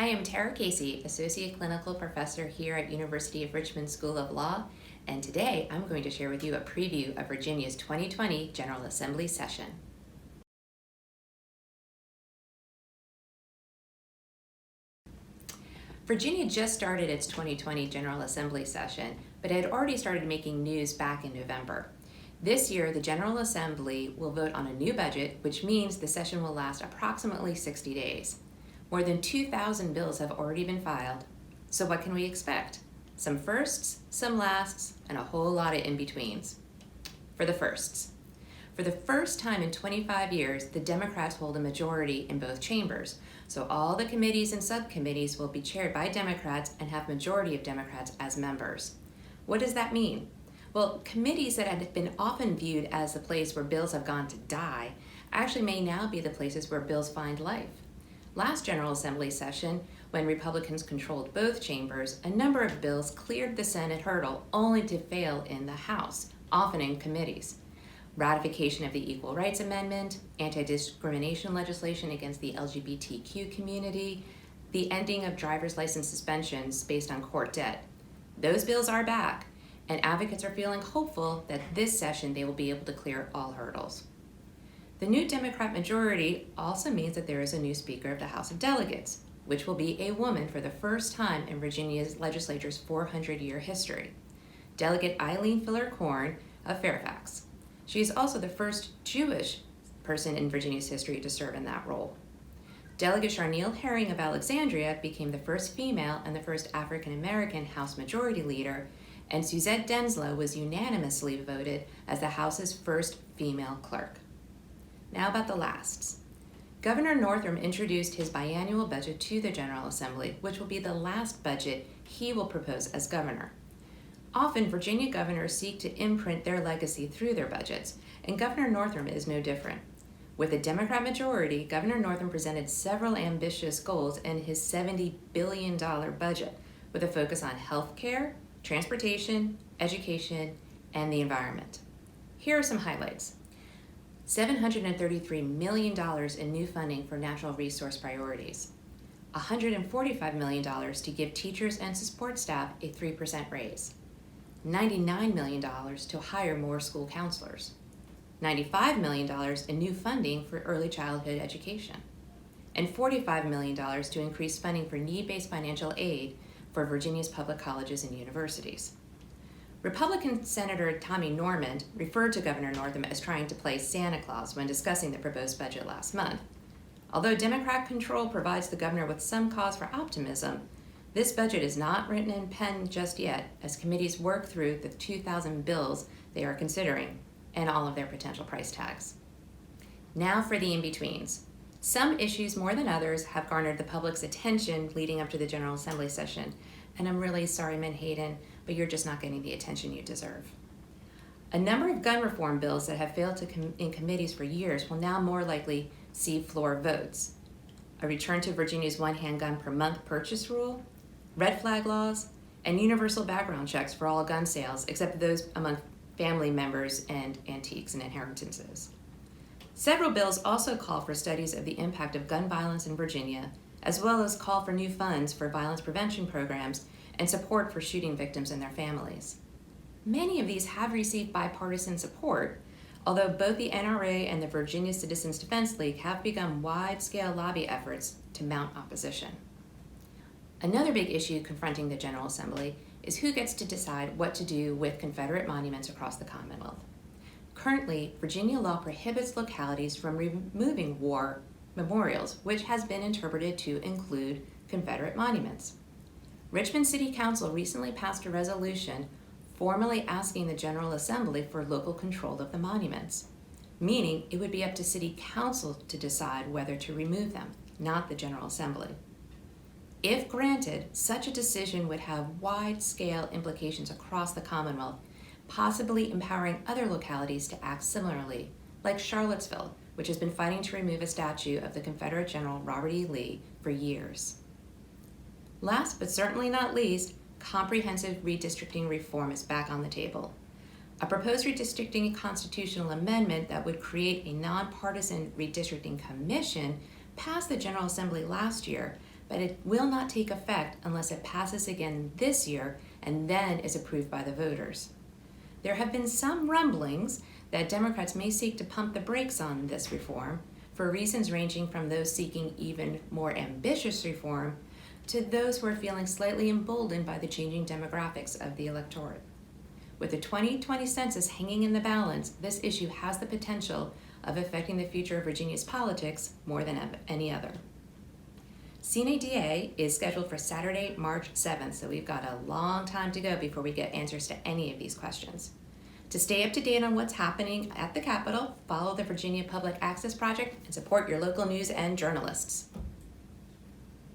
I am Tara Casey, Associate Clinical Professor here at University of Richmond School of Law, and today I'm going to share with you a preview of Virginia's 2020 General Assembly session. Virginia just started its 2020 General Assembly session, but had already started making news back in November. This year, the General Assembly will vote on a new budget, which means the session will last approximately 60 days. More than 2,000 bills have already been filed. So what can we expect? Some firsts, some lasts, and a whole lot of in-betweens. For the firsts. For the first time in 25 years, the Democrats hold a majority in both chambers. So all the committees and subcommittees will be chaired by Democrats and have majority of Democrats as members. What does that mean? Well, committees that had been often viewed as the place where bills have gone to die actually may now be the places where bills find life. Last General Assembly session, when Republicans controlled both chambers, a number of bills cleared the Senate hurdle only to fail in the House, often in committees. Ratification of the Equal Rights Amendment, anti-discrimination legislation against the LGBTQ community, the ending of driver's license suspensions based on court debt. Those bills are back, and advocates are feeling hopeful that this session they will be able to clear all hurdles. The new Democrat majority also means that there is a new Speaker of the House of Delegates, which will be a woman for the first time in Virginia's legislature's 400-year history. Delegate Eileen Filler-Corn of Fairfax. She is also the first Jewish person in Virginia's history to serve in that role. Delegate Charneil Herring of Alexandria became the first female and the first African-American House Majority Leader, and Suzette Denslow was unanimously voted as the House's first female clerk. Now about the lasts. Governor Northam introduced his biannual budget to the General Assembly, which will be the last budget he will propose as governor. Often, Virginia governors seek to imprint their legacy through their budgets, and Governor Northam is no different. With a Democrat majority, Governor Northam presented several ambitious goals in his $70 billion budget, with a focus on health care, transportation, education, and the environment. Here are some highlights. $733 million in new funding for natural resource priorities. $145 million to give teachers and support staff a 3% raise. $99 million to hire more school counselors. $95 million in new funding for early childhood education. And $45 million to increase funding for need-based financial aid for Virginia's public colleges and universities. Republican Senator Tommy Norman referred to Governor Northam as trying to play Santa Claus when discussing the proposed budget last month. Although Democrat control provides the governor with some cause for optimism, this budget is not written in pen just yet as committees work through the 2,000 bills they are considering and all of their potential price tags. Now for the in-betweens. Some issues more than others have garnered the public's attention leading up to the General Assembly session, and I'm really sorry, Menhaden, but you're just not getting the attention you deserve. A number of gun reform bills that have failed in committees for years will now more likely see floor votes. A return to Virginia's one handgun per month purchase rule, red flag laws, and universal background checks for all gun sales except those among family members and antiques and inheritances. Several bills also call for studies of the impact of gun violence in Virginia, as well as call for new funds for violence prevention programs and support for shooting victims and their families. Many of these have received bipartisan support, although both the NRA and the Virginia Citizens Defense League have begun wide-scale lobby efforts to mount opposition. Another big issue confronting the General Assembly is who gets to decide what to do with Confederate monuments across the Commonwealth. Currently, Virginia law prohibits localities from removing war memorials, which has been interpreted to include Confederate monuments. Richmond City Council recently passed a resolution formally asking the General Assembly for local control of the monuments, meaning it would be up to City Council to decide whether to remove them, not the General Assembly. If granted, such a decision would have wide-scale implications across the Commonwealth, possibly empowering other localities to act similarly, like Charlottesville, which has been fighting to remove a statue of the Confederate General Robert E. Lee for years. Last but certainly not least, comprehensive redistricting reform is back on the table. A proposed redistricting constitutional amendment that would create a nonpartisan redistricting commission passed the General Assembly last year, but it will not take effect unless it passes again this year and then is approved by the voters. There have been some rumblings that Democrats may seek to pump the brakes on this reform for reasons ranging from those seeking even more ambitious reform to those who are feeling slightly emboldened by the changing demographics of the electorate. With the 2020 census hanging in the balance, this issue has the potential of affecting the future of Virginia's politics more than any other. CNADA is scheduled for Saturday, March 7th, so we've got a long time to go before we get answers to any of these questions. To stay up to date on what's happening at the Capitol, follow the Virginia Public Access Project and support your local news and journalists.